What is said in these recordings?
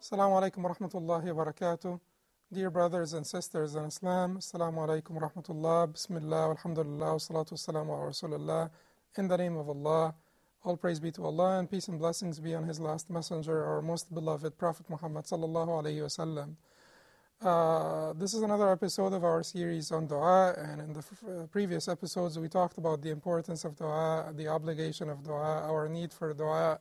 Assalamu alaikum wa rahmatullahi wa barakatuh. Dear brothers and sisters in Islam, Assalamu alaikum wa rahmatullah, Bismillah, alhamdulillah, wa salatu wassalamu ala Rasulullah. In the name of Allah, all praise be to Allah, and peace and blessings be on His last messenger, our most beloved Prophet Muhammad sallallahu alayhi wa sallam. This is another episode of our series on dua, and in the previous episodes we talked about the importance of dua, the obligation of dua, our need for dua.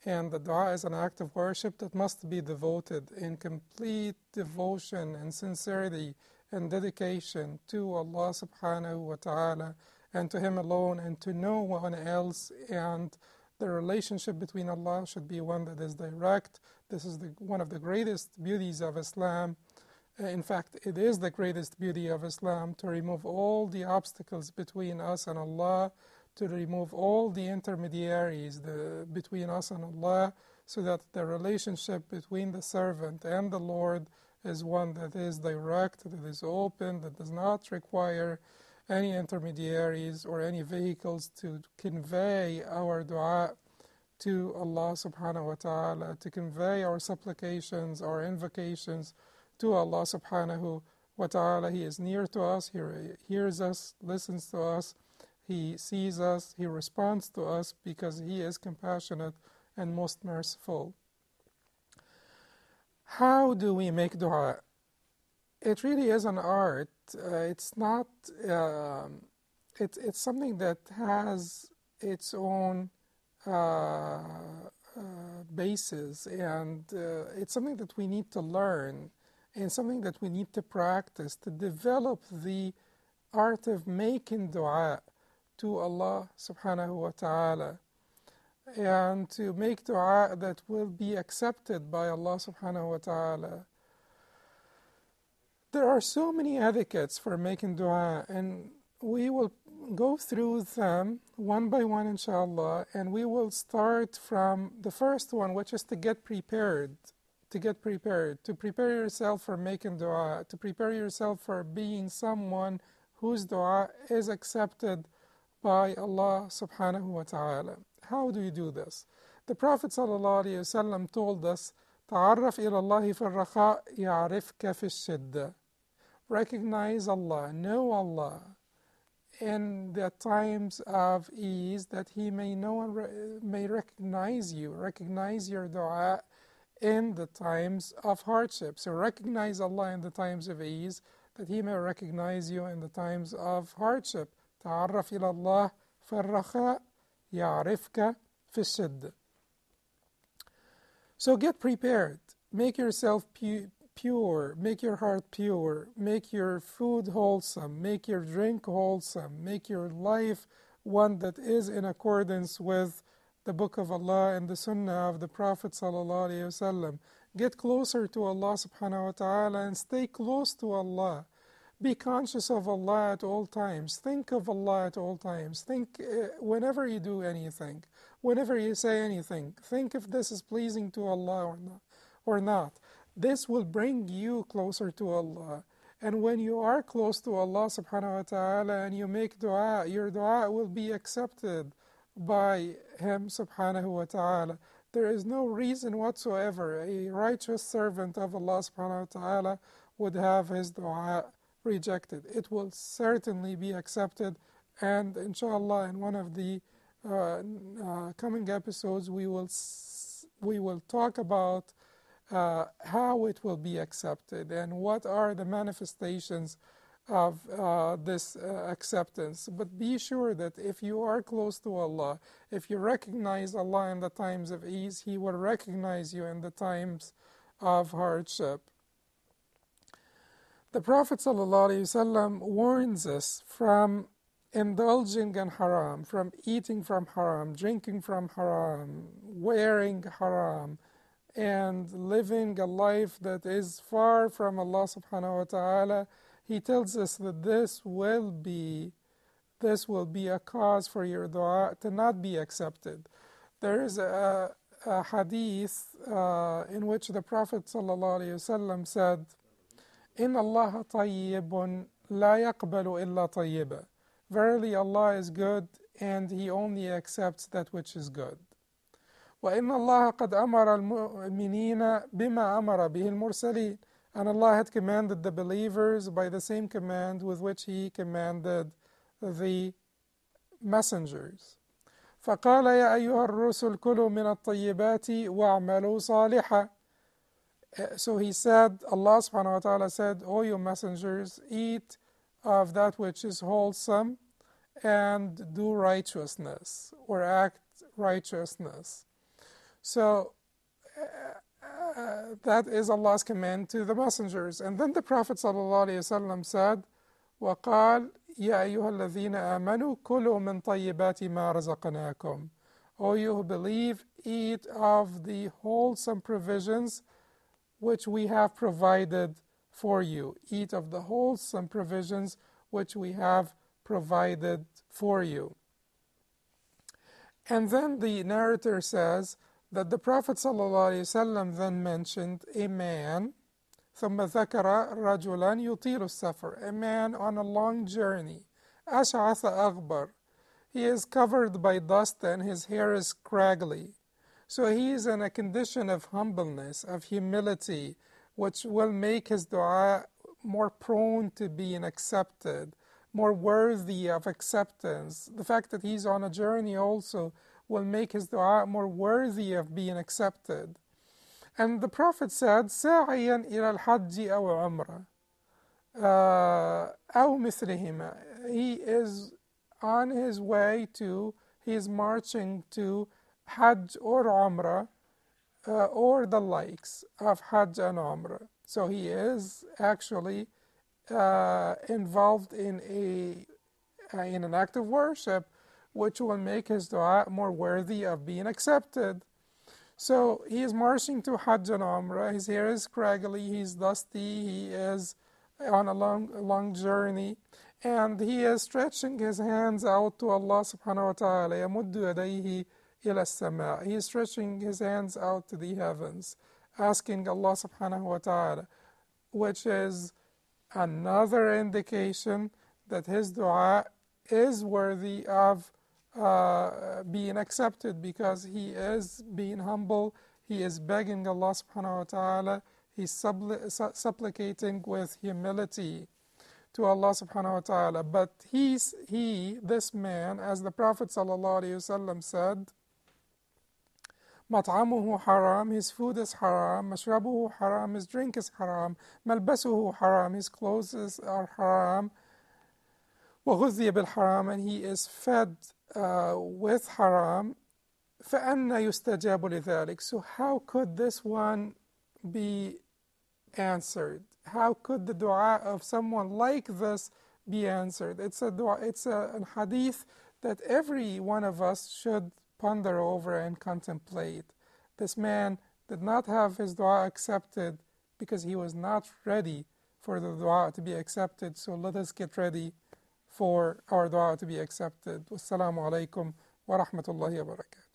And the dua is an act of worship that must be devoted in complete devotion and sincerity and dedication to Allah subhanahu wa ta'ala and to Him alone and to no one else. And the relationship between Allah should be one that is direct. This is one of the greatest beauties of Islam. In fact, it is the greatest beauty of Islam to remove all the obstacles between us and Allah, to remove all the intermediaries between us and Allah, so that the relationship between the servant and the Lord is one that is direct, that is open, that does not require any intermediaries or any vehicles to convey our dua to Allah subhanahu wa ta'ala, to convey our supplications, our invocations to Allah subhanahu wa ta'ala. He is near to us, He hears us, listens to us, He sees us, He responds to us because He is compassionate and most merciful. How do we make dua? It really is an art. It's not. It's something that has its own basis, and it's something that we need to learn, and something that we need to practice to develop the art of making dua to Allah subhanahu wa ta'ala, and to make dua that will be accepted by Allah subhanahu wa ta'ala. There are so many etiquettes for making dua, and we will go through them one by one inshallah, and we will start from the first one, which is to get prepared, to prepare yourself for making dua, to prepare yourself for being someone whose dua is accepted by Allah subhanahu wa ta'ala. How do you do this? The Prophet sallallahu alayhi wa sallam told us, تعرف إلى الله في الرخاء يعرفك في الشدة. Recognize Allah, know Allah in the times of ease, that He may know and may recognize you, recognize your dua in the times of hardship. So recognize Allah in the times of ease, that He may recognize you in the times of hardship. تعرف إلى الله في الرخاء يعرفك في الشدة. So get prepared. Make yourself pure. Make your heart pure. Make your food wholesome. Make your drink wholesome. Make your life one that is in accordance with the Book of Allah and the Sunnah of the Prophet sallallahu alaihi wasallam. Get closer to Allah subhanahu wa ta'ala and stay close to Allah. Be conscious of Allah at all times. Think of Allah at all times. Think whenever you do anything, whenever you say anything, think if this is pleasing to Allah or not. This will bring you closer to Allah. And when you are close to Allah subhanahu wa ta'ala and you make dua, your dua will be accepted by Him subhanahu wa ta'ala. There is no reason whatsoever a righteous servant of Allah subhanahu wa ta'ala would have his dua rejected. It will certainly be accepted, and inshallah in one of the coming episodes we will talk about how it will be accepted and what are the manifestations of this acceptance. But be sure that if you are close to Allah, if you recognize Allah in the times of ease, He will recognize you in the times of hardship. The Prophet ﷺ warns us from indulging in haram, from eating from haram, drinking from haram, wearing haram, and living a life that is far from Allah subhanahu wa ta'ala. He tells us that this will be a cause for your dua to not be accepted. There is a hadith in which the Prophet ﷺ said, إن الله طيب لا يقبل إلا طيبا. Verily Allah is good and He only accepts that which is good. وإن الله قد أمر المؤمنين بما أمر به المرسلين. And Allah had commanded the believers by the same command with which He commanded the messengers. فقال يا أيها الرسل كلوا من الطيبات واعملوا صالحا. So He said, Allah subhanahu wa ta'ala said, O you messengers, eat of that which is wholesome and do righteousness or act righteousness. So that is Allah's command to the messengers. And then the Prophet ﷺ said, وَقَالْ يَا أَيُّهَا الَّذِينَ آمَنُوا كُلُوا مِنْ طَيِّبَاتِ مَا رَزَقْنَاكُمْ. O you who believe, eat of the wholesome provisions which we have provided for you. Eat of the wholesome provisions which we have provided for you. And then the narrator says that the Prophet ﷺ then mentioned a man, ثم ذكر رجلا يطيل السفر, a man on a long journey, أشعث أغبر. He is covered by dust and his hair is scraggly. So he is in a condition of humbleness, of humility, which will make his dua more prone to being accepted, more worthy of acceptance. The fact that he's on a journey also will make his dua more worthy of being accepted. And the Prophet said, سَاعِيًا إِلَى الْحَجِّ أَوْ عُمْرَةٍ أَوْ مِثْلِهِمَا. He is on his way to, he is marching to Hajj or Umrah, or the likes of Hajj and Umrah. So he is actually involved in an act of worship which will make his dua more worthy of being accepted. So he is marching to Hajj and Umrah, his hair is scraggly, he's dusty, he is on a long journey, and he is stretching his hands out to Allah subhanahu wa ta'ala. يَمُدُّ يَدَيْهِ إِلَى السَّمَاءِ. He is stretching his hands out to the heavens, asking Allah subhanahu wa ta'ala, which is another indication that his dua is worthy of being accepted, because he is being humble, he is begging Allah subhanahu wa ta'ala, he's supplicating with humility to Allah subhanahu wa ta'ala. But this man, as the Prophet sallallahu alayhi wasallam said, مطعمه حرام, his food is haram, مشربه haram, his drink is haram, ملبسه haram, his clothes are haram, وغذي بالحرام, and he is fed with haram. فأنا يستجاب لذلك. So how could this one be answered? How could the dua of someone like this be answered? It's a hadith that every one of us should ponder over and contemplate. This man did not have his dua accepted because he was not ready for the dua to be accepted. So let us get ready for our dua to be accepted. Wassalamu alaikum wa rahmatullahi wa barakatuh.